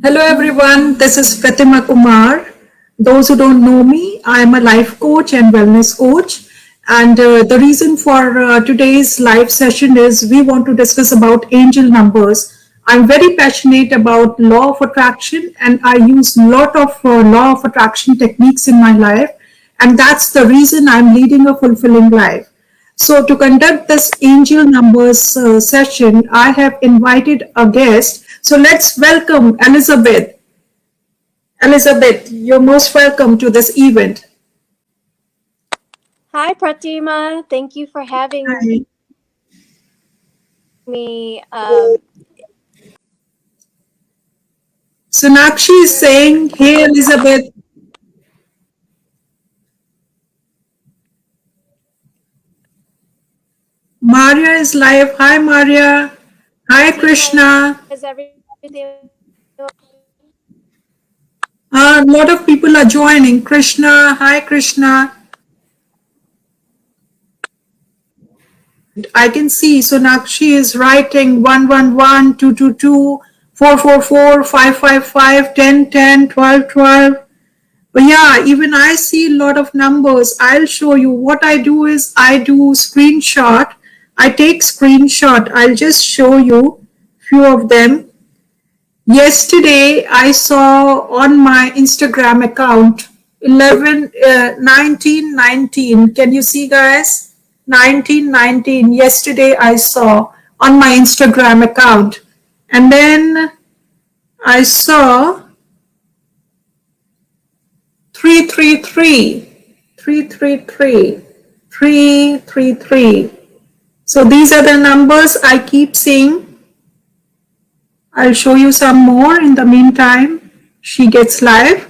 Hello everyone, this is Pratima Kumar. Those who don't know me, I am a life coach and wellness coach. And the reason for today's live session is we want to discuss about angel numbers. I'm very passionate about law of attraction and I use a lot of law of attraction techniques in my life. And that's the reason I'm leading a fulfilling life. So, to conduct this angel numbers session, I have invited a guest. So, let's welcome Elizabeth. Elizabeth, you're most welcome to this event. Hi, Pratima. Thank you for having Hi. me. Sonakshi is saying, hey, Elizabeth. Maria is live. Hi, Maria. Hi, Krishna. Is everything A lot of people are joining. Krishna, hi, Krishna. I can see Sonakshi is writing 111, 222, 444, 555, 1010, 1212. But yeah, even I see a lot of numbers. I'll show you. What I do is I do screenshot. I take screenshot. I'll just show you few of them. Yesterday I saw on my Instagram account 1919. Can you see, guys? 1919. Yesterday I saw on my Instagram account. And then I saw 333. 333. 333. So these are the numbers I keep seeing. I'll show you some more in the meantime. She gets live.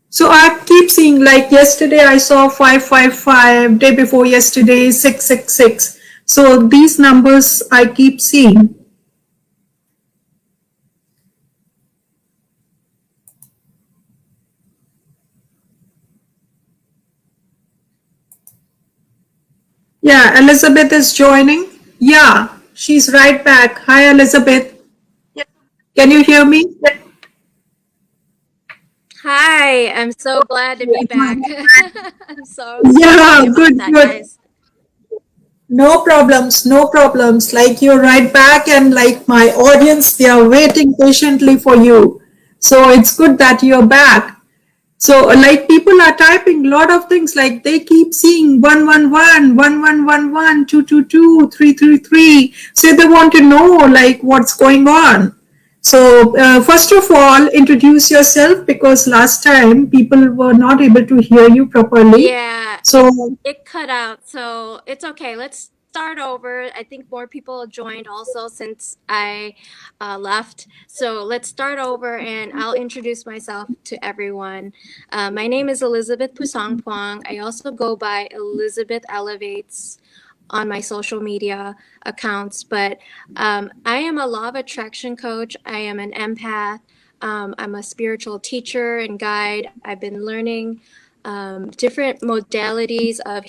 So I keep seeing, like yesterday I saw 555, day before yesterday 666. So these numbers I keep seeing. Yeah, Elizabeth is joining. Yeah, she's right back. Hi, Elizabeth. Can you hear me? Hi, I'm so glad to be back. I'm so Yeah, sorry about good, that, good. guys. No problems, no problems. Like you're right back, and like my audience, they are waiting patiently for you. So it's good that you're back. So like people are typing a lot of things, like they keep seeing 111, 1111, 222, 333. So they want to know like what's going on. So first of all, introduce yourself because last time people were not able to hear you properly. Yeah, So it cut out, so it's okay. Let's start over. I think more people joined also since I left. So let's start over and I'll introduce myself to everyone. My name is Elizabeth Phousongphouang. I also go by Elizabeth Elevates on my social media accounts, but I am a law of attraction coach. I am an empath. I'm a spiritual teacher and guide. I've been learning different modalities of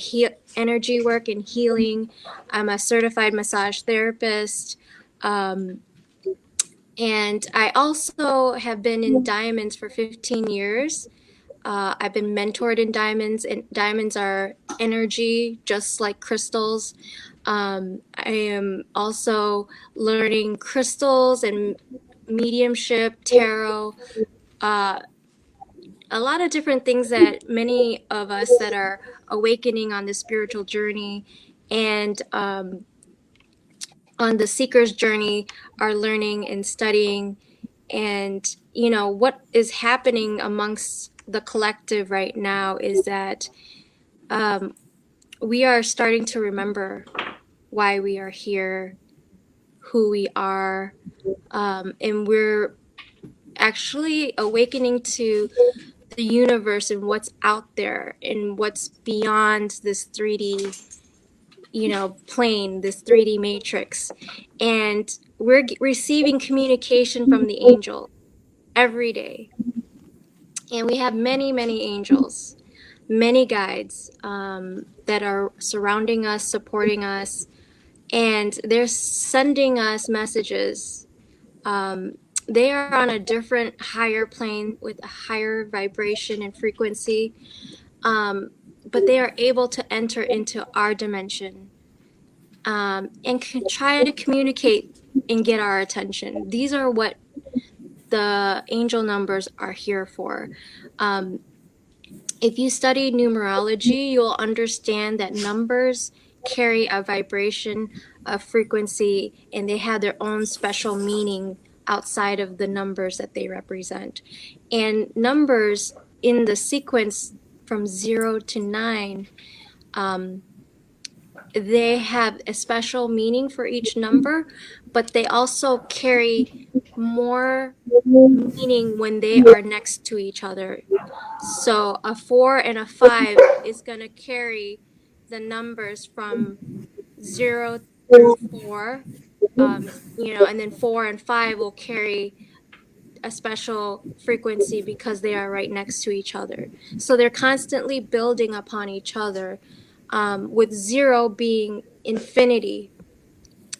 energy work and healing. I'm a certified massage therapist. Um, and I also have been in diamonds for 15 years. I've been mentored in diamonds, and diamonds are energy, just like crystals. I am also learning crystals and mediumship, tarot, uh, a lot of different things that many of us that are awakening on this spiritual journey and on the seeker's journey are learning and studying. And what is happening amongst the collective right now is that we are starting to remember why we are here, who we are, and we're actually awakening to the universe and what's out there and what's beyond this 3D, plane, this 3D matrix. And we're receiving communication from the angel every day. And we have many, many angels. many guides that are surrounding us, supporting us, and they're sending us messages. They are on a different, higher plane with a higher vibration and frequency, but they are able to enter into our dimension and try to communicate and get our attention. These are what the angel numbers are here for. Um, if you study numerology, you'll understand that numbers carry a vibration, a frequency, and they have their own special meaning outside of the numbers that they represent. And numbers in the sequence from 0 to 9, they have a special meaning for each number, but they also carry more meaning when they are next to each other. So a 4 and a 5 is going to carry the numbers from 0 through 4, and then 4 and 5 will carry a special frequency because they are right next to each other. So they're constantly building upon each other, with 0 being infinity.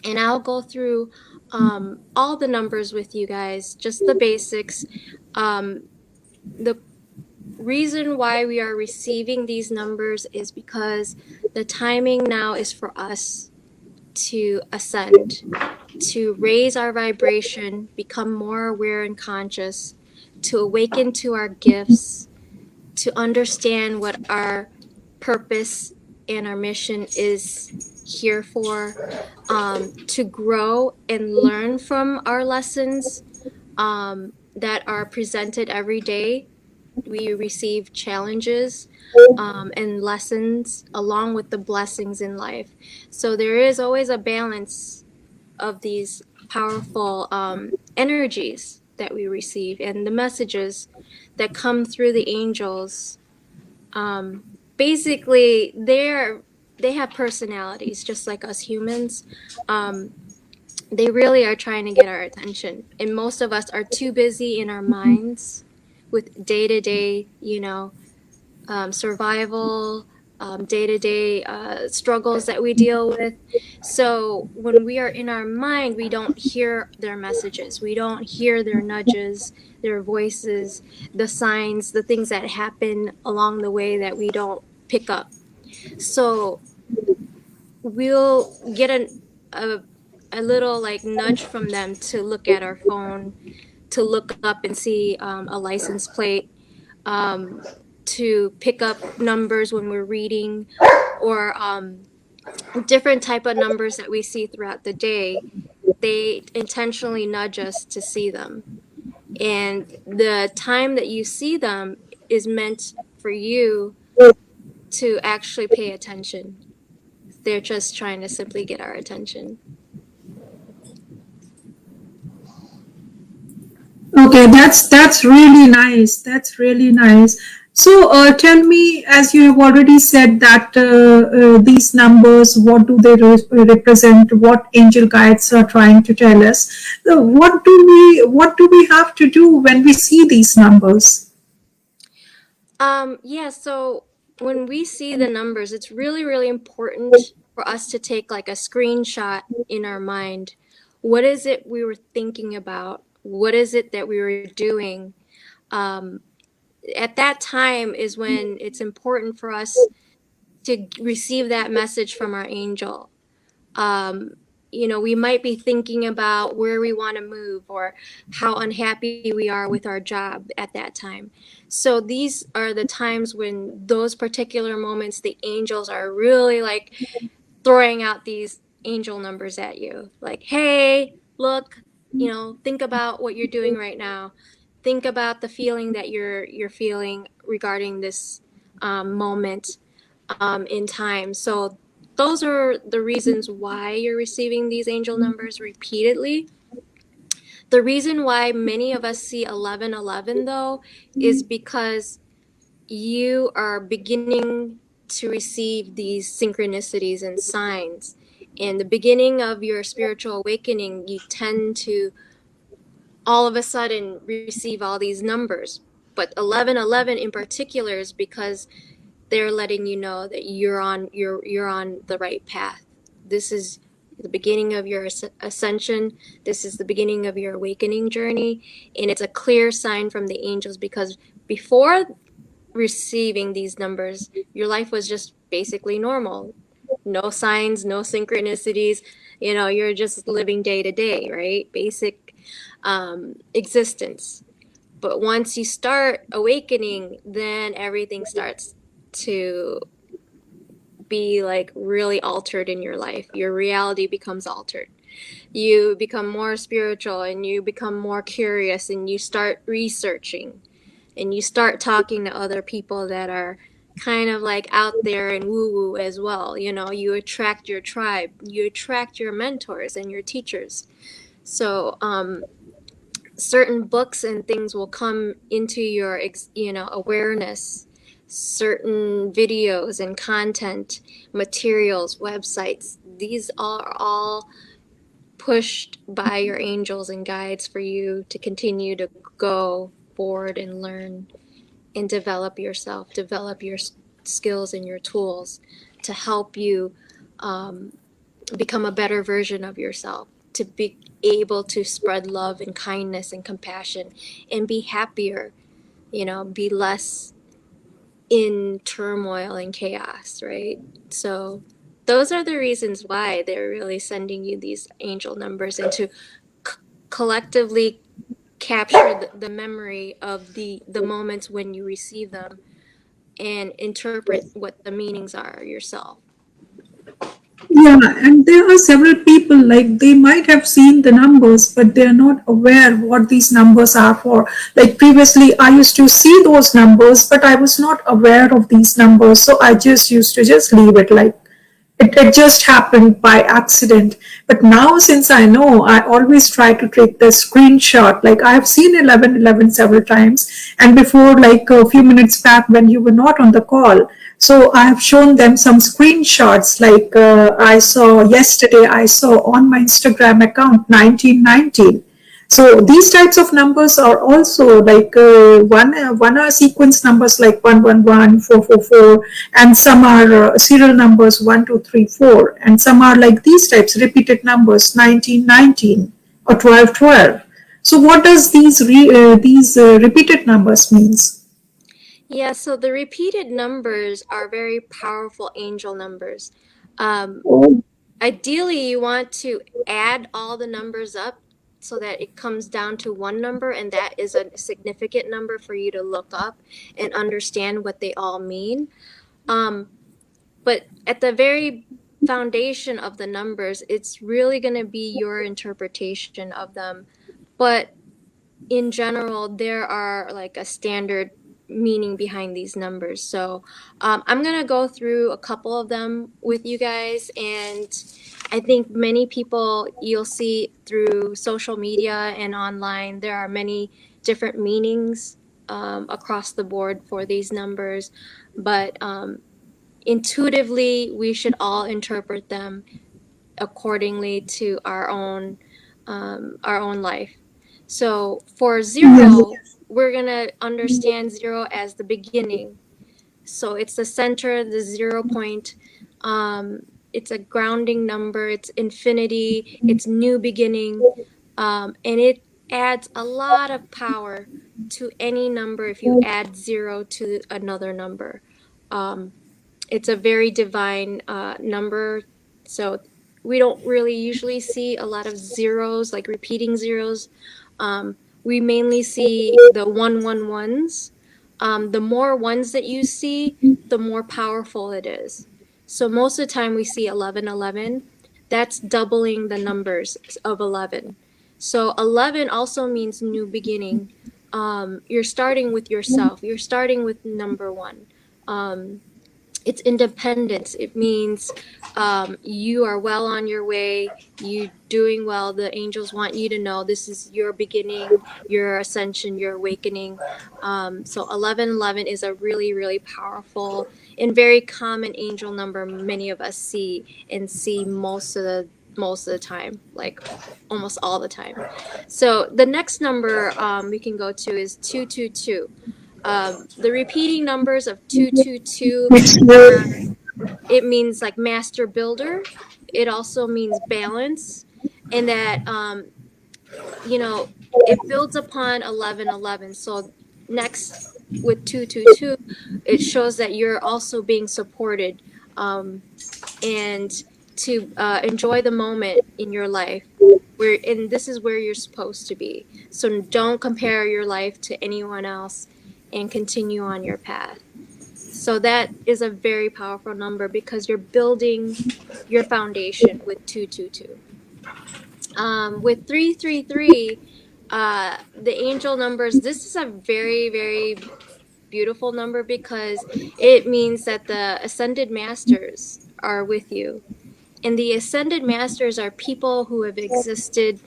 And I'll go through all the numbers with you guys, just the basics. The reason why we are receiving these numbers is because the timing now is for us to ascend, to raise our vibration, become more aware and conscious, to awaken to our gifts, to understand what our purpose and our mission is here for, to grow and learn from our lessons that are presented every day. We receive challenges and lessons along with the blessings in life. So there is always a balance of these powerful energies that we receive and the messages that come through the angels. Basically, they have personalities just like us humans. They really are trying to get our attention, and most of us are too busy in our minds with day to day, survival, day to day struggles that we deal with. So when we are in our mind, we don't hear their messages, we don't hear their nudges, their voices, the signs, the things that happen along the way that we don't pick up. So we'll get a little like nudge from them to look at our phone, to look up and see a license plate, to pick up numbers when we're reading, or different type of numbers that we see throughout the day. They intentionally nudge us to see them, and the time that you see them is meant for you to actually pay attention. They're just trying to simply get our attention. Okay, that's really nice. That's really nice. So, tell me, as you have already said that these numbers, what do they represent? What angel guides are trying to tell us? What do we have to do when we see these numbers? Yeah, so when we see the numbers, it's really, really important for us to take like a screenshot in our mind. What is it we were thinking about? What is it that we were doing? Um, at that time is when it's important for us to receive that message from our angel. Um, we might be thinking about where we want to move or how unhappy we are with our job at that time. So these are the times when those particular moments, the angels are really like throwing out these angel numbers at you. Like, hey, look, think about what you're doing right now. Think about the feeling that you're feeling regarding this moment in time. So those are the reasons why you're receiving these angel numbers repeatedly. The reason why many of us see 1111 though is because you are beginning to receive these synchronicities and signs. In the beginning of your spiritual awakening, you tend to all of a sudden receive all these numbers. But 1111 in particular is because they're letting you know that you're on the right path. This is the beginning of your ascension. This is the beginning of your awakening journey, and it's a clear sign from the angels, because before receiving these numbers, your life was just basically normal. No signs, no synchronicities. You're just living day to day, right? Basic existence. But once you start awakening, then everything starts to be like really altered in your life. Your reality becomes altered. You become more spiritual and you become more curious and you start researching and you start talking to other people that are kind of like out there and woo woo as well. You attract your tribe, you attract your mentors and your teachers. So, certain books and things will come into your awareness, certain videos and content, materials, websites. These are all pushed by your angels and guides for you to continue to go forward and learn and develop yourself, develop your skills and your tools to help you become a better version of yourself, to be able to spread love and kindness and compassion and be happier, be less in turmoil and chaos, right? So those are the reasons why they're really sending you these angel numbers, and to collectively capture the memory of the moments when you receive them and interpret what the meanings are yourself. Yeah, and there are several people like they might have seen the numbers, but they are not aware what these numbers are for. Like previously, I used to see those numbers, but I was not aware of these numbers, so I just used to just leave it like it just happened by accident. But now, since I know, I always try to take the screenshot. Like I have seen 1111 several times, and before, like a few minutes back when you were not on the call, so I have shown them some screenshots. Like I saw yesterday, I saw on my Instagram account 1919. So these types of numbers are also like one are sequence numbers like 111, 444, and some are serial numbers 1234, and some are like these types repeated numbers 1919 or 1212. So what does these repeated numbers means? Yeah, so the repeated numbers are very powerful angel numbers. Um, Oh, Ideally, you want to add all the numbers up so that it comes down to one number, and that is a significant number for you to look up and understand what they all mean. Um, but at the very foundation of the numbers, it's really going to be your interpretation of them. But in general, there are like a standard meaning behind these numbers. So I'm going to go through a couple of them with you guys. And I think many people you'll see through social media and online, there are many different meanings across the board for these numbers. But intuitively, we should all interpret them accordingly to our own life. So for yes. zero, we're gonna understand zero as the beginning. So it's the center, the 0 point. It's a grounding number. It's infinity. It's new beginning, and it adds a lot of power to any number if you add zero to another number. Um, it's a very divine number. So we don't really usually see a lot of zeros, like repeating zeros. We mainly see the 111s. The more ones that you see, the more powerful it is. So most of the time we see 1111. That's doubling the numbers of 11. So 11 also means new beginning. You're starting with yourself. You're starting with number one. Um, it's independence. It means you are well on your way. You doing well. The angels want you to know this is your beginning, your ascension, your awakening. So 1111 is a really, really powerful and very common angel number. Many of us see and see most of the time, like almost all the time. So the next number we can go to is 222. The repeating numbers of 222 Which are, will, it means like master builder. It also means balance, and that you know, it builds upon 1111. So next with 222, it shows that you're also being supported, um, and to enjoy the moment in your life. Where, and this is where you're supposed to be. So don't compare your life to anyone else, and continue on your path. So that is a very powerful number because you're building your foundation with 222. With 333, the angel numbers, this is a very, very beautiful number because it means that the ascended masters are with you. And the ascended masters are people who have existed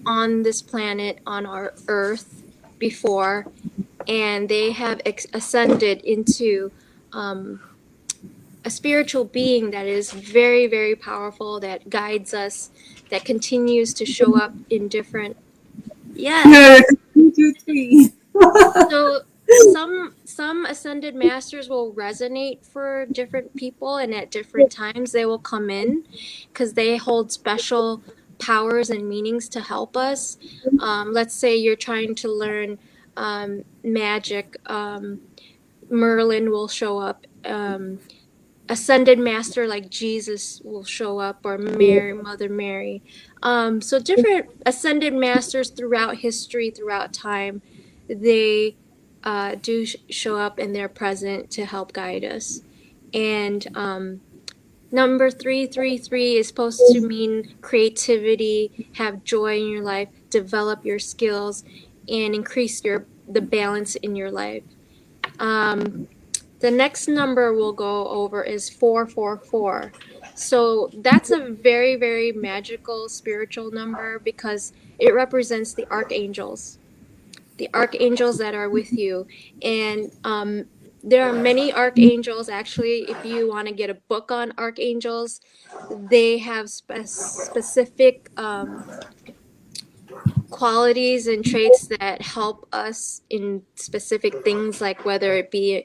on this planet, on our earth before, and they have ascended into um, a spiritual being that is very, very powerful, that guides us, that continues to show up in different. yeah, Yes. 223. So some ascended masters will resonate for different people, and at different times they will come in because they hold special powers and meanings to help us. Let's say you're trying to learn magic. Merlin will show up. Ascended master like Jesus will show up, or Mary, Mother Mary. So different ascended masters throughout history, throughout time, they do show up, and they're present to help guide us. And number 333 is supposed to mean creativity, have joy in your life, develop your skills, and increase the balance in your life. Um, the next number we'll go over is 444. So that's a very, very magical spiritual number because it represents the archangels that are with you. And there are many archangels. Actually, if you want to get a book on archangels, they have specific qualities and traits that help us in specific things, like whether it be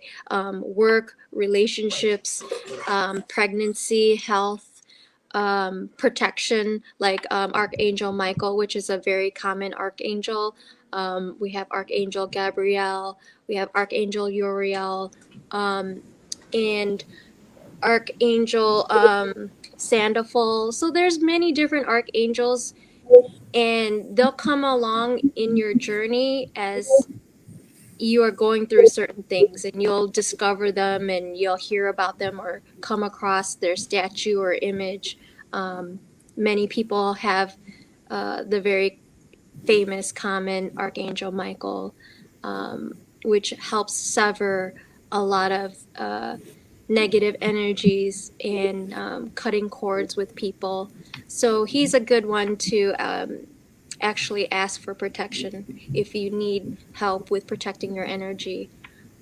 work, relationships, pregnancy, health, protection, like Archangel Michael, which is a very common archangel. We have Archangel Gabriel, we have Archangel Uriel, and Archangel Sandalphon. So there's many different archangels, and they'll come along in your journey as you are going through certain things, and you'll discover them, and you'll hear about them or come across their statue or image. Many people have the very famous common Archangel Michael, which helps sever a lot of negative energies, and cutting cords with people. So he's a good one to actually ask for protection if you need help with protecting your energy.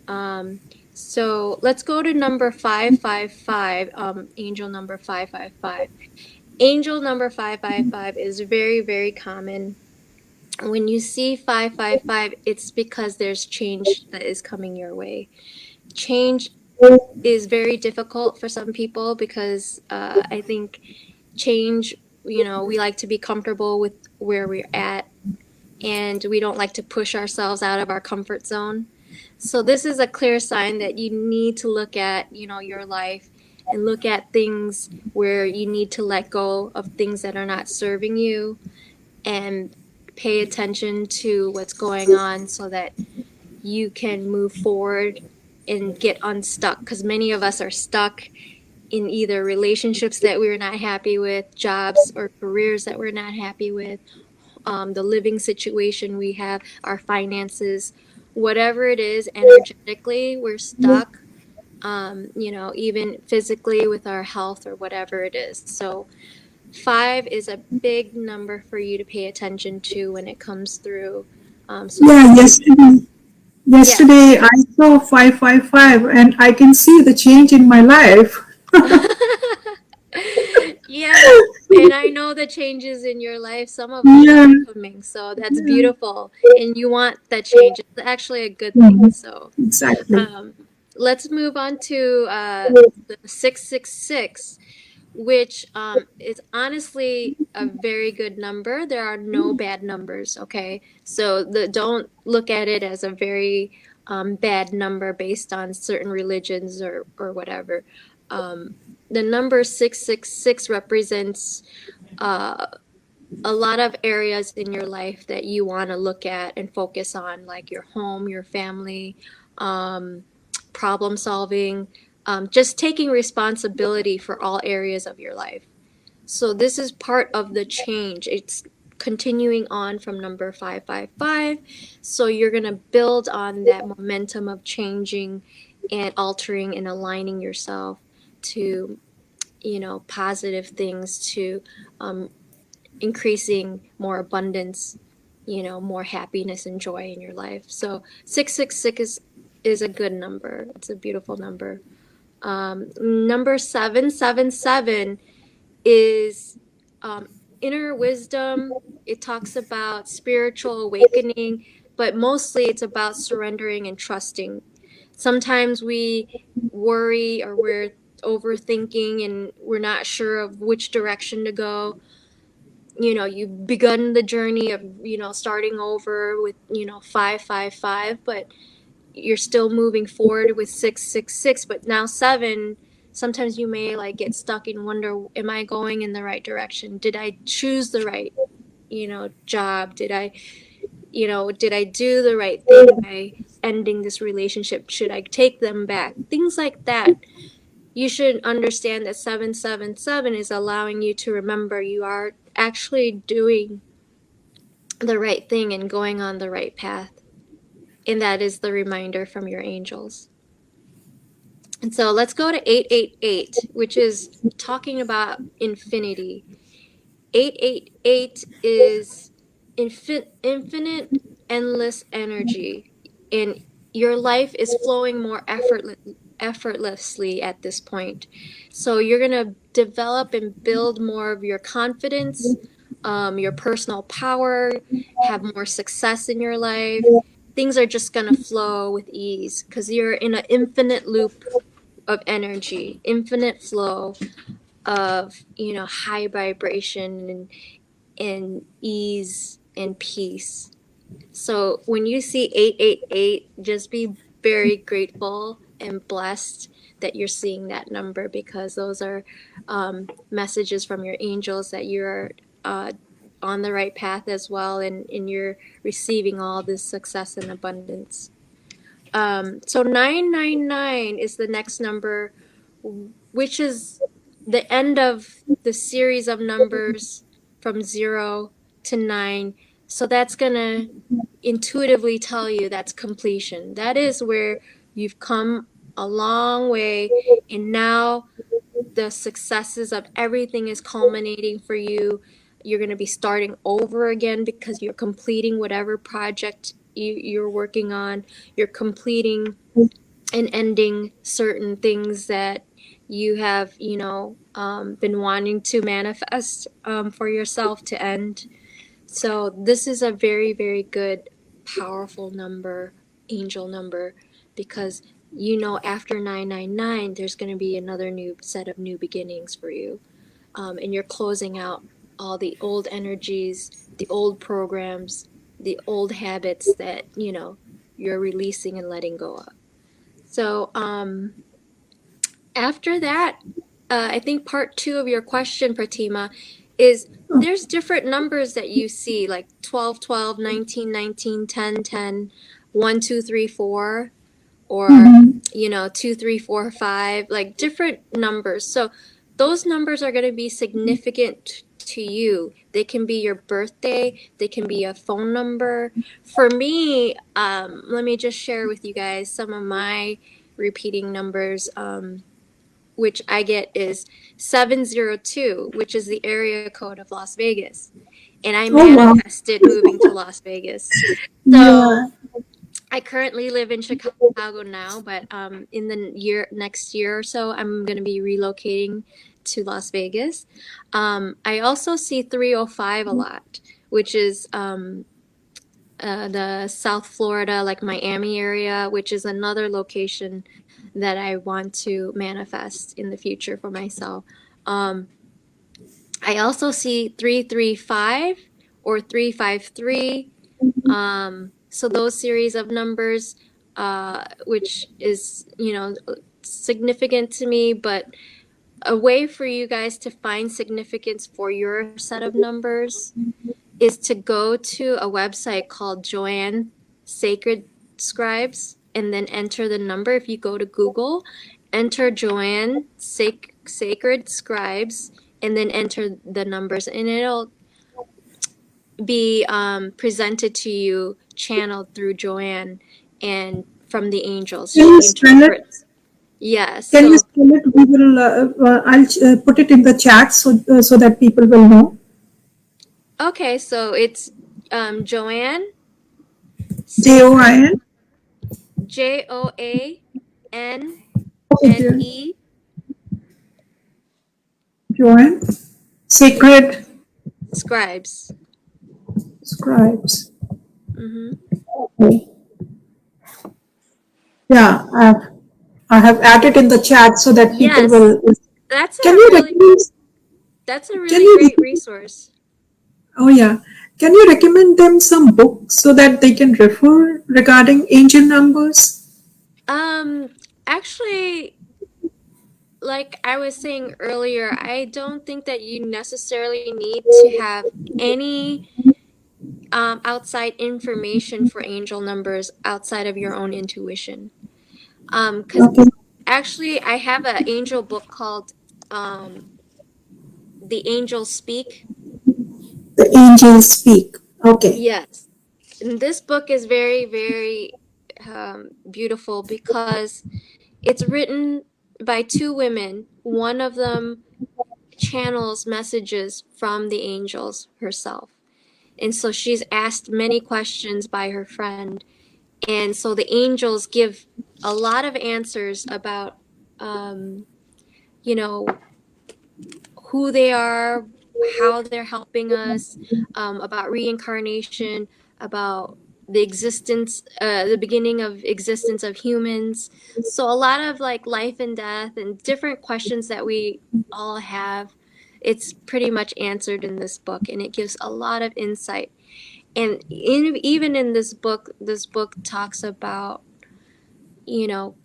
Um, so let's go to number 555, angel number 555. Angel number 555 is very, very common. When you see 555, it's because there's change that is coming your way. Change is very difficult for some people because I think change, we like to be comfortable with where we're at, and we don't like to push ourselves out of our comfort zone. So this is a clear sign that you need to look at, your life, and look at things where you need to let go of things that are not serving you, and pay attention to what's going on so that you can move forward and get unstuck, because many of us are stuck in either relationships that we're not happy with, jobs or careers that we're not happy with, the living situation we have, our finances, whatever it is, energetically, we're stuck, even physically with our health or whatever it is. So 5 is a big number for you to pay attention to when it comes through. So yeah, yesterday, yeah. yesterday I saw 555 and I can see the change in my life. Yes, and I know the changes in your life, some of them Yeah, are coming, so that's beautiful. And you want that change. It's actually a good thing. mhm, So, exactly. um, let's move on to the 666, which is honestly a very good number. There are no bad numbers, okay? So don't look at it as a very bad number based on certain religions or whatever. Um, the number 666 represents uh, a lot of areas in your life that you want to look at and focus on, like your home, your family, um, problem solving, just taking responsibility for all areas of your life. So this is part of the change. It's continuing on from number 555. So you're going to build on that momentum of changing and altering and aligning yourself to, positive things, to um, increasing more abundance, more happiness and joy in your life. So 666 is a good number. It's a beautiful number. Number 777 is inner wisdom. It talks about spiritual awakening, but mostly it's about surrendering and trusting. Sometimes we worry or we're overthinking and we're not sure of which direction to go. You've begun the journey of starting over with 555, but you're still moving forward with 666. But now 7, sometimes you may like get stuck and wonder, am I going in the right direction? Did I choose the right job? Did I do the right thing by ending this relationship? Should I take them back? Things like that. You should understand that 777 is allowing you to remember you are actually doing the right thing and going on the right path. And that is the reminder from your angels. And so let's go to 888, which is talking about infinity. 888 is infinite, endless energy. And your life is flowing more effortlessly at this point. So you're going to develop and build more of your confidence, your personal power, have more success in your life. Things are just going to flow with ease because you're in an infinite loop of energy, infinite flow of, high vibration and ease and peace. So when you see 888, just be very grateful and blessed that you're seeing that number, because those are messages from your angels that you're uh, on the right path as well, and you're receiving all this success and abundance. So 999 is the next number, which is the end of the series of numbers from 0 to 9. So that's going to intuitively tell you that's completion. That is where you've come a long way, and now the successes of everything is culminating for you. You're going to be starting over again because you're completing whatever project you're working on. You're completing and ending certain things that you have, been wanting to manifest for yourself to end. So this is a very, very good, powerful number, angel number, because after 999, there's going to be another new set of new beginnings for you. And you're closing out all the old energies, the old programs, the old habits that, you're releasing and letting go of. So after that, I think part two of your question, Pratima, is there's different numbers that you see, like 12, 12, 19, 19, 10, 10, 1, 2, 3, 4, or, Mhm. 2, 3, 4, 5, like different numbers. So those numbers are going to be significant to you. They can be your birthday, they can be a phone number. For me, let me just share with you guys some of my repeating numbers. Which I get is 702, which is the area code of Las Vegas. And I Oh wow. manifested moving to Las Vegas. So Yeah. I currently live in Chicago now, but in the next year or so, I'm going to be relocating to Las Vegas. I also see 305 a lot, which is the South Florida, like Miami area, which is another location that I want to manifest in the future for myself. Um, I also see 335 or 353. So those series of numbers, which is, significant to me, but a way for you guys to find significance for your set of numbers is to go to a website called Joanne Sacred Scribes and then enter the number. If you go to Google, enter Joanne Sacred Scribes and then enter the numbers, and it'll be presented to you, channeled through Joanne and from the angels. Can you She spell it? interprets. Yes. Can you So, spell it? We will. I'll put it in the chat so that people will know. okay, so it's Joanne Sacred, Join. Joanne Okay, join. Sacred Scribes. scribes. Mm-hmm. Okay. Yeah, I have added in the chat so that people Yes, will. that's Can a you really recommend? that's a Can really you? great resource. Oh yeah. Can you recommend them some books so that they can refer regarding angel numbers? Um, Actually, like I was saying earlier, I don't think that you necessarily need to have any outside information for angel numbers outside of your own intuition. Because Okay. actually, I have an angel book called um, The Angels Speak. The angels speak. Okay. Yes. And this book is very, very beautiful because it's written by two women. One of them channels messages from the angels herself. And so she's asked many questions by her friend. And so the angels give a lot of answers about, um, you know, who they are, how they're helping us, about reincarnation, about the beginning of existence of humans. So a lot of like life and death and different questions that we all have, it's pretty much answered in this book, and it gives a lot of insight. And even in this book talks about,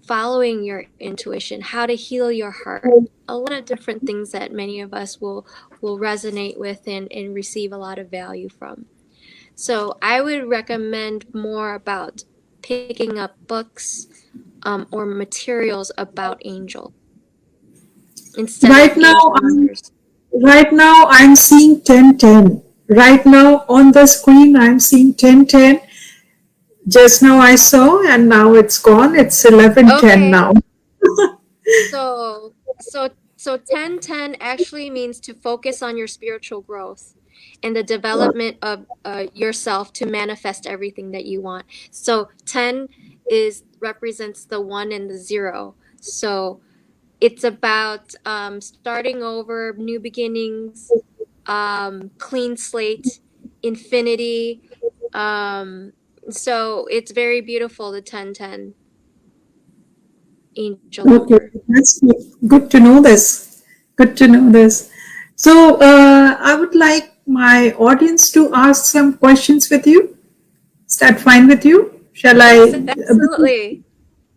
following your intuition, how to heal your heart, a lot of different things that many of us will resonate with and receive a lot of value from. So I would recommend more about picking up books or materials about angels instead of Right now, angel I'm numbers. right now I'm seeing 1010. Right now on the screen, I'm seeing 1010. Just now I saw, and now it's gone. It's 1110 Okay, now. so 1010 actually means to focus on your spiritual growth and the development of yourself to manifest everything that you want. So 10 is represents the 1 and the 0. So it's about starting over, new beginnings, clean slate, infinity. Um, so it's very beautiful, the 1010 angel Okay, number. that's good to know this. Good to know this. So, I would like my audience to ask some questions with you. Is that fine with you? Shall Yes, I? absolutely.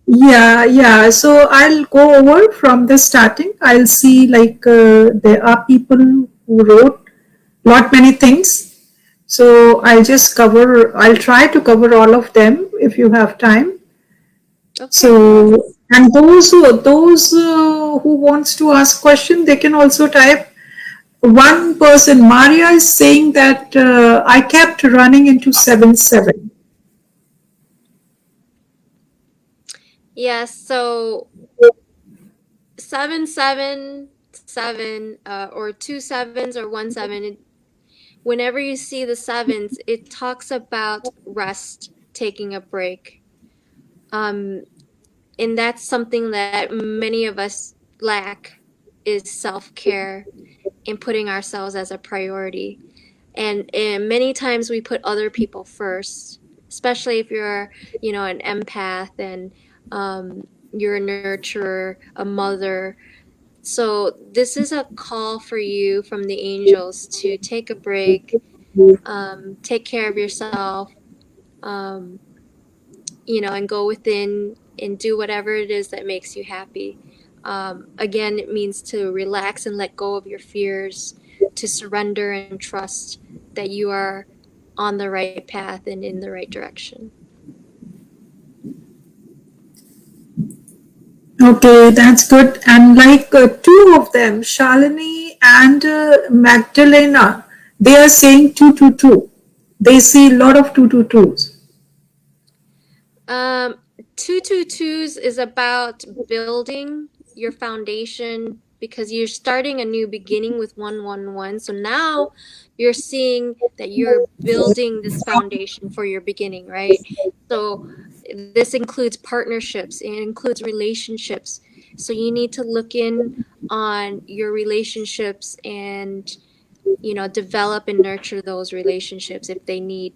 Yeah, yeah. So I'll go over from the starting. I'll see like there are people who wrote lot many things. So I'll just cover. I'll try to cover all of them if you have time. Okay, So yes. and those who wants to ask question, they can also type. One person, Maria, is saying that I kept running into 7-7. Yes, so 777 or two sevens or one seven, whenever you see the sevens, it talks about rest, taking a break. Um, and that's something that many of us lack is self-care and putting ourselves as a priority. And many times we put other people first, especially if you're, an empath and you're a nurturer, a mother. So this is a call for you from the angels to take a break, take care of yourself, um, and go within and do whatever it is that makes you happy. Again, it means to relax and let go of your fears, to surrender and trust that you are on the right path and in the right direction. Okay, that's good. And like two of them, Shalini and Magdalena, they are saying 222. They see a lot of 222s. Um, 222s is about building your foundation because you're starting a new beginning with 111. So now you're seeing that you're building this foundation for your beginning, right? So this includes partnerships, it includes relationships. So you need to look in on your relationships and, develop and nurture those relationships if they need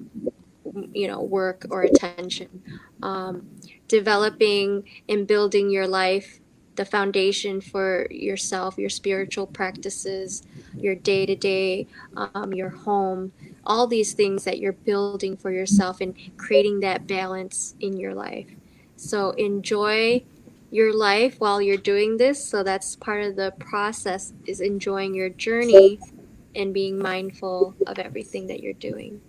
work or attention. Developing and building your life, the foundation for yourself, your spiritual practices, your day to day, your home, all these things that you're building for yourself and creating that balance in your life. So enjoy your life while you're doing this. So that's part of the process, is enjoying your journey and being mindful of everything that you're doing.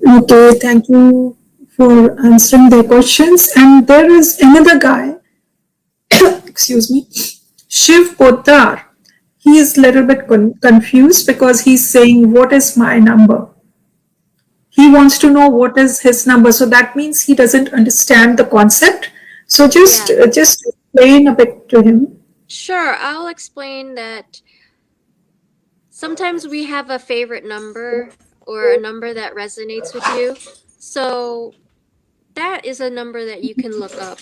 Okay, thank you for answering their questions. And there is another guy, excuse me, Shiv Poddar. He is a little bit confused because he's saying, what is my number? He wants to know what is his number. So that means he doesn't understand the concept. So just Yeah. just explain a bit to him. Sure, I'll explain that sometimes we have a favorite number or a number that resonates with you. So that is a number that you can look up.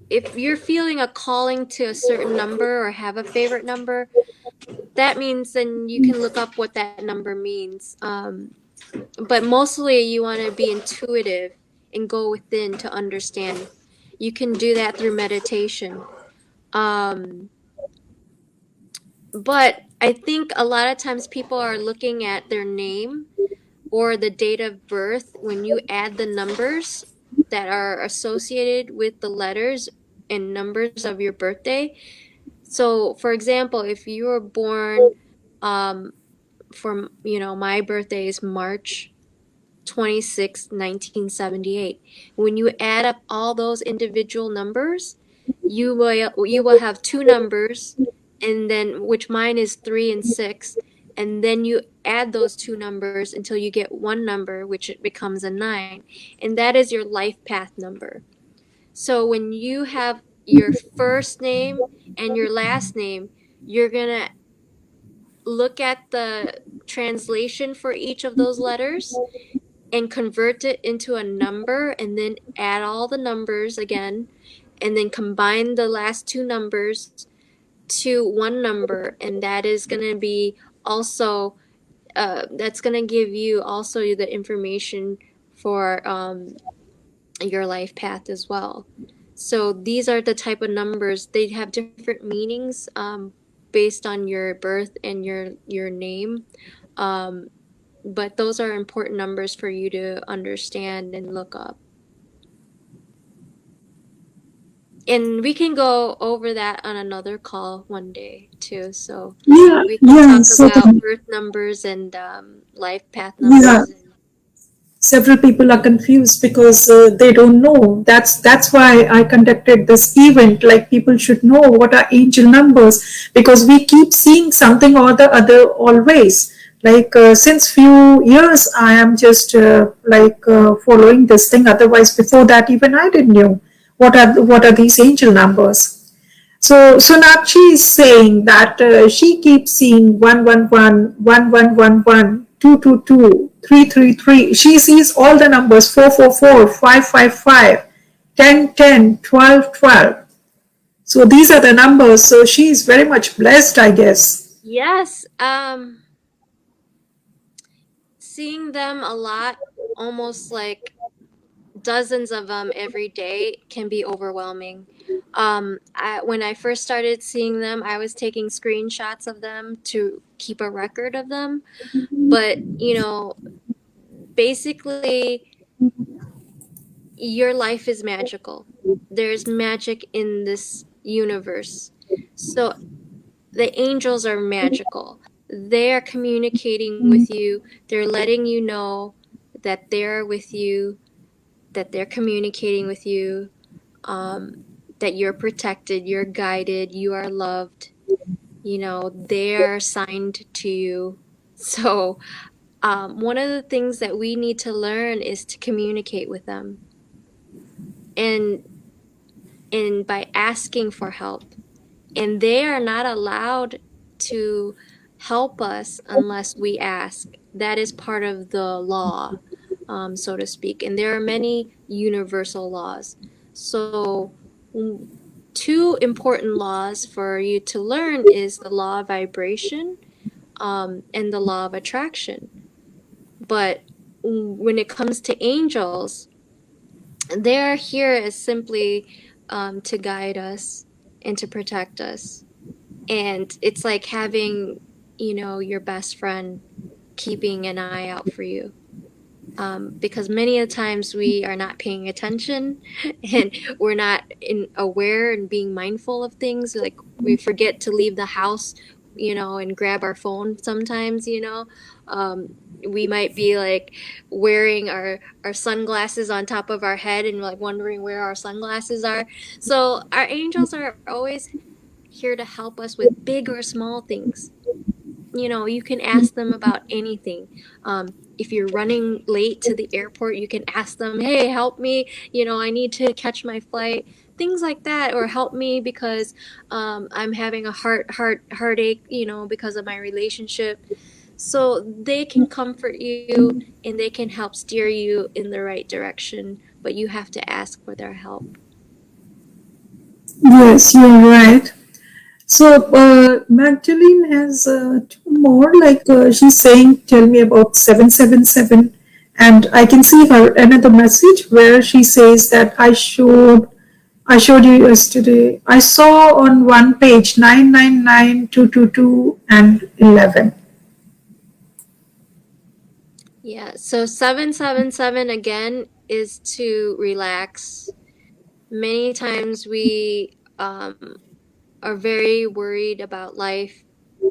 If you're feeling a calling to a certain number or have a favorite number, that means then you can look up what that number means. But mostly you want to be intuitive and go within to understand. You can do that through meditation. Um, But I think a lot of times people are looking at their name or the date of birth when you add the numbers that are associated with the letters and numbers of your birthday. So, for example, if you were born um, from, my birthday is March 26, 1978. When you add up all those individual numbers, you will have two numbers, and then which mine is 3 and 6, and then you add those two numbers until you get one number, which it becomes a 9, and that is your life path number. So when you have your first name and your last name, you're gonna look at the translation for each of those letters and convert it into a number and then add all the numbers again and then combine the last two numbers to one number, and that is going to be also that's going to give you also the information for your life path as well. So these are the type of numbers. They have different meanings based on your birth and your name. um, but those are important numbers for you to understand and look up. And we can go over that on another call one day too. So Yeah, we can yeah, talk about certainly. birth numbers and life path Yeah, numbers. And several people are confused because they don't know. That's why I conducted this event. Like people should know what are angel numbers because we keep seeing something or the other always. Like since few years, I am just following this thing. Otherwise, before that, even I didn't know what are these angel numbers. So Sonakshi is saying that she keeps seeing 111, 1111, 222, 333. She sees all the numbers 444, 555, 1010, 12, 12. So these are the numbers. So she is very much blessed, I guess. Yes. Seeing them a lot, almost like dozens of them every day, can be overwhelming. When I first started seeing them, I was taking screenshots of them to keep a record of them. But, basically, your life is magical. There's magic in this universe. So the angels are magical. They are communicating with you. They're letting you know that they're with you, that they're communicating with you, that you're protected, you're guided, you are loved. They're assigned to you. So, one of the things that we need to learn is to communicate with them. And by asking for help. And they are not allowed to help us unless we ask. That is part of the law, so to speak. And there are many universal laws. So, two important laws for you to learn is the law of vibration, and the law of attraction. But when it comes to angels, they're here as simply to guide us and to protect us. And it's like having, your best friend keeping an eye out for you. Because many of the times we are not paying attention and we're not aware and being mindful of things. Like we forget to leave the house, and grab our phone sometimes, we might be like wearing our sunglasses on top of our head and like wondering where our sunglasses are. So our angels are always here to help us with big or small things. You can ask them about anything. If you're running late to the airport, you can ask them, hey, help me, I need to catch my flight, things like that. Or help me because I'm having a heartache, because of my relationship. So they can comfort you and they can help steer you in the right direction, but you have to ask for their help. Yes, you're right. So Magdalene has two more. Like she's saying, tell me about 777, and I can see her another message where she says that I showed you yesterday. I saw on one page 999, 222, and 11. Yeah, so 777 again is to relax. Many times we are very worried about life.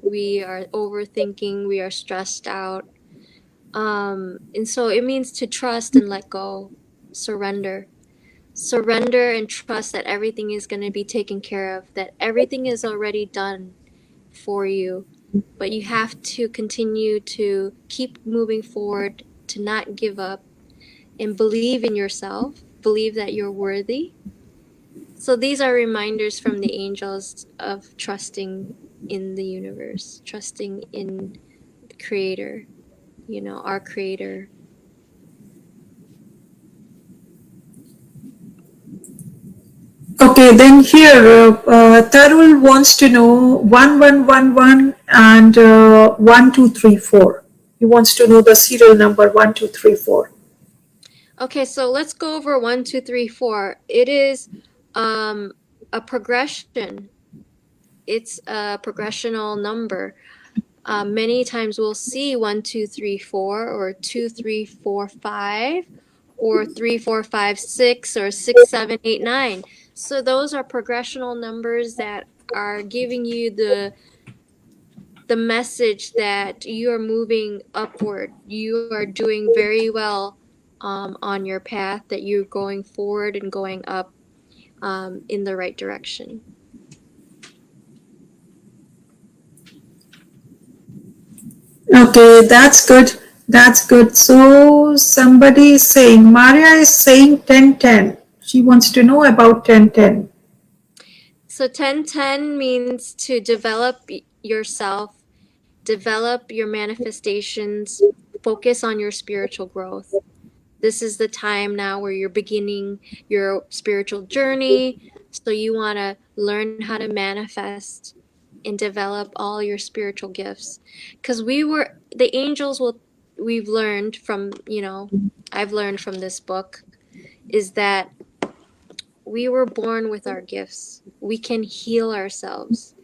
We are overthinking, we are stressed out. And so it means to trust and let go, surrender. Surrender and trust that everything is going to be taken care of, that everything is already done for you. But you have to continue to keep moving forward, to not give up, and believe in yourself, believe that you're worthy. So these are reminders from the angels of trusting in the universe, trusting in the creator, our creator. Okay, then here Tarul wants to know 1111 and 1234. He wants to know the serial number 1234. Okay, so let's go over 1, 2, 3, 4. It is a progression. It's a progressional number. Many times we'll see 1, 2, 3, 4, or 2, 3, 4, 5, or 3, 4, 5, 6, or 6, 7, 8, 9. So those are progressional numbers that are giving you the message that you are moving upward. You are doing very well on your path, that you're going forward and going up in the right direction. Okay, that's good. That's good. So somebody is saying, Maria is saying 1010. She wants to know about 1010. So 1010 means to develop yourself, develop your manifestations, focus on your spiritual growth. This is the time now where you're beginning your spiritual journey. So you want to learn how to manifest and develop all your spiritual gifts. Because the angels we've learned from, I've learned from this book, is that we were born with our gifts. We can heal ourselves.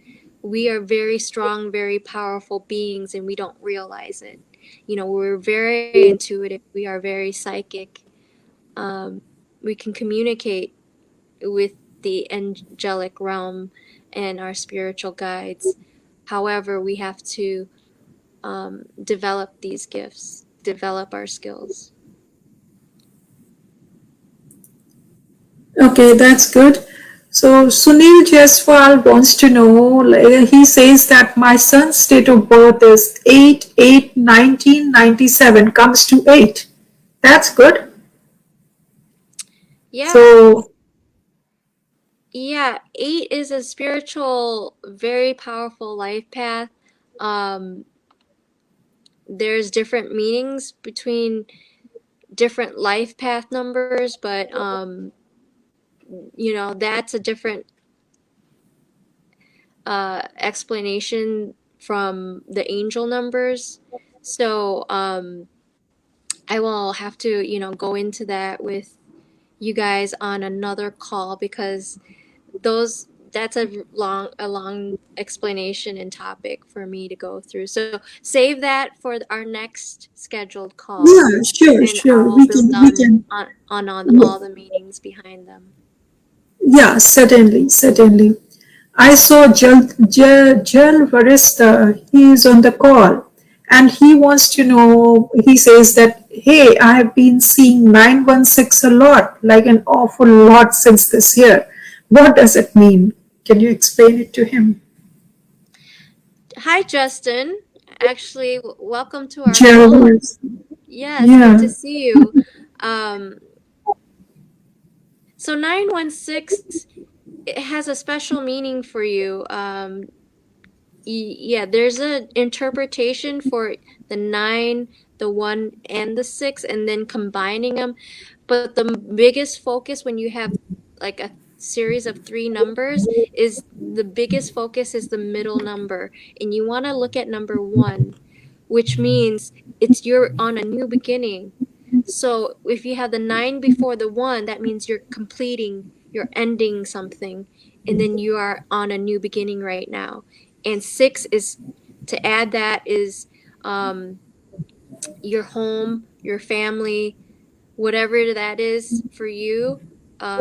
We are very strong, very powerful beings, and we don't realize it. We're very intuitive. We are very psychic. We can communicate with the angelic realm and our spiritual guides. However, we have to develop these gifts, develop our skills. Okay, that's good. So Sunil Jaiswal wants to know, he says that my son's date of birth is 8/8/1997, comes to 8. That's good. Yeah. So, Yeah, 8 is a spiritual, very powerful life path. Um, there's different meanings between different life path numbers, but that's a different explanation from the angel numbers. So I will have to, go into that with you guys on another call because that's a long explanation and topic for me to go through. So save that for our next scheduled call, yeah, sure, and sure. I'll build We on can. all the meanings behind them. Yeah, certainly, certainly. I saw Jel Varista. He is on the call, and he wants to know. He says that, hey, I have been seeing 916 a lot, like an awful lot since this year. What does it mean? Can you explain it to him? Hi, Justin. Actually, welcome to our Jel call. Varista. Yes, good Yeah. to see you. Um, so 916, it has a special meaning for you. Yeah, there's an interpretation for the 9, the 1, and the 6, and then combining them. But the biggest focus when you have like a series of three numbers is the biggest focus is the middle number. And you want to look at number 1, which means you're on a new beginning. So if you have the 9 before the 1, that means you're ending something, and then you are on a new beginning right now. And 6 is to add that is um, your home, your family, whatever that is for you.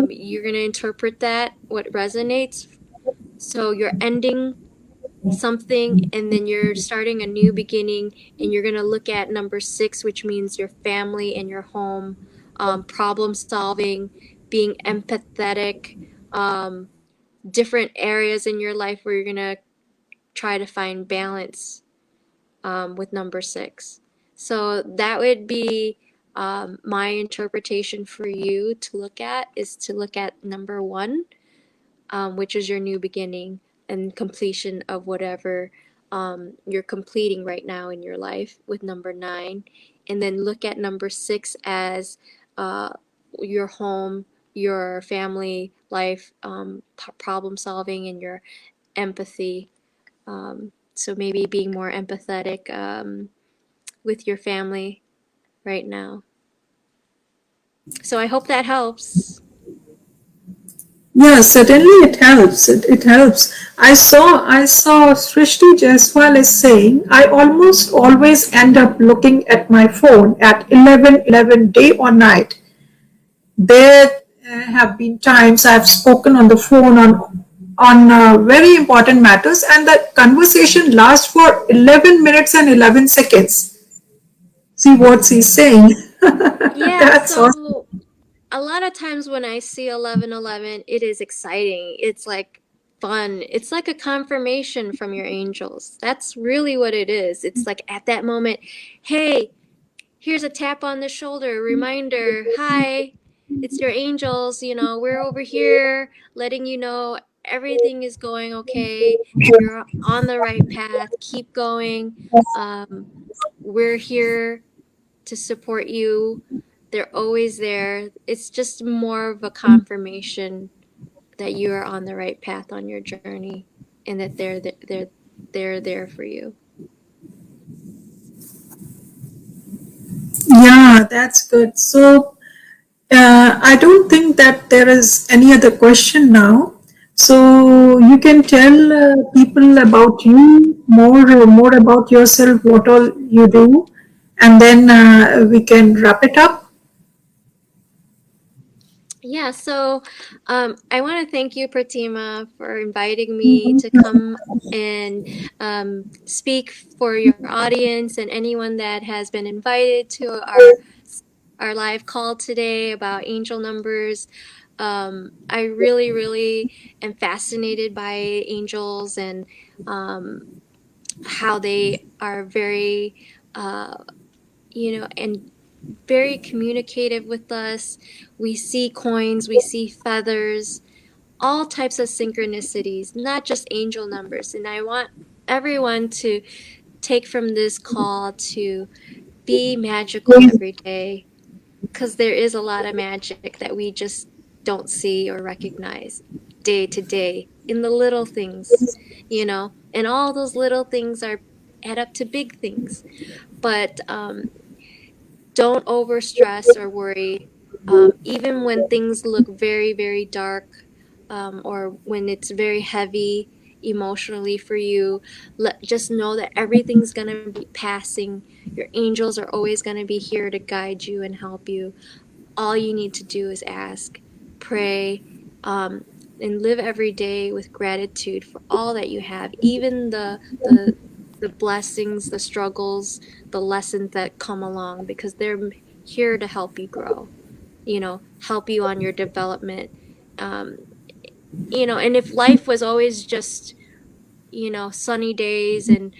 You're going to interpret that, what resonates. So you're ending something and then you're starting a new beginning, and you're going to look at number 6, which means your family and your home, problem solving, being empathetic, um, different areas in your life where you're going to try to find balance with number 6. So that would be my interpretation for you to look at, is to look at number 1, which is your new beginning and completion of whatever you're completing right now in your life with number 9. And then look at number 6 as uh, your home, your family life, problem solving, and your empathy. So maybe being more empathetic with your family right now. So I hope that helps. Yeah, certainly it helps. It helps. I saw Srishti Jaiswal is saying, I almost always end up looking at my phone at 11:11 day or night. There have been times I've spoken on the phone on very important matters, and the conversation lasts for 11 minutes and 11 seconds. See what he's saying? Yeah, That's awesome. so a lot of times when I see 1111, it is exciting. It's like fun. It's like a confirmation from your angels. That's really what it is. It's like at that moment, hey, here's a tap on the shoulder, reminder, hi, it's your angels, we're over here letting you know everything is going okay. You're on the right path. Keep going. Um, we're here to support you. They're always there. It's just more of a confirmation that you are on the right path on your journey, and that they're there for you. Yeah, that's good. So I don't think that there is any other question now. So you can tell people about you more about yourself, what all you do, and then we can wrap it up. Yeah, so I want to thank you, Pratima, for inviting me to come and speak for your audience and anyone that has been invited to our live call today about angel numbers. I really, really am fascinated by angels and how they are very, and very communicative with us. We see coins, we see feathers, all types of synchronicities, not just angel numbers. And I want everyone to take from this call to be magical every day, because there is a lot of magic that we just don't see or recognize day to day in the little things, and all those little things are add up to big things. But don't overstress or worry. Even when things look very, very dark, or when it's very heavy emotionally for you, just know that everything's going to be passing. Your angels are always going to be here to guide you and help you. All you need to do is ask, pray, and live every day with gratitude for all that you have, even the blessings, the struggles, the lessons that come along, because they're here to help you grow, help you on your development. Um, and if life was always just, sunny days and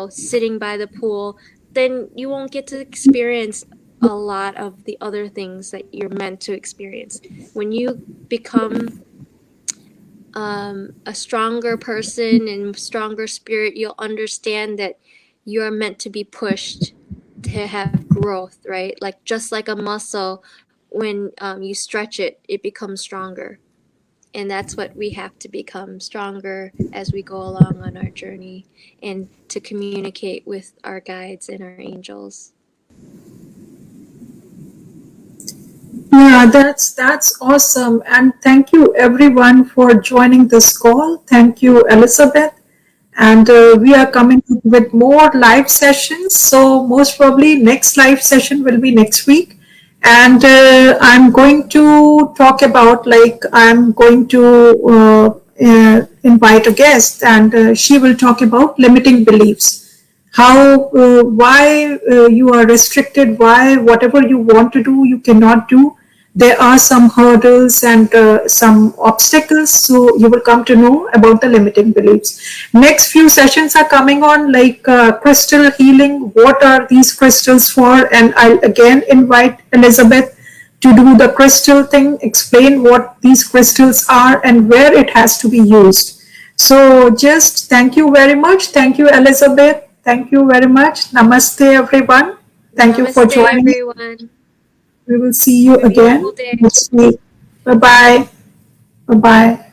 sitting by the pool, then you won't get to experience a lot of the other things that you're meant to experience. When you become a stronger person and stronger spirit, you'll understand that you are meant to be pushed to have growth, right? Like just like a muscle, when you stretch it, it becomes stronger. And that's what we have to become, stronger as we go along on our journey, and to communicate with our guides and our angels. Yeah, that's awesome. And thank you everyone for joining this call. Thank you, Elizabeth. And we are coming with more live sessions. So most probably next live session will be next week. And I'm going to talk about, like, I'm going to invite a guest, and she will talk about limiting beliefs, how why you are restricted, why whatever you want to do you cannot do. There are some hurdles and some obstacles, so you will come to know about the limiting beliefs. Next few sessions are coming on, like crystal healing, what are these crystals for, and I'll again invite Elizabeth to do the crystal thing, explain what these crystals are and where it has to be used. So just thank you very much. Thank you, Elizabeth. Thank you very much. Namaste, everyone. Thank you for Namaste, joining. everyone. We will see you Have a beautiful again day. next week. Bye bye. Bye bye.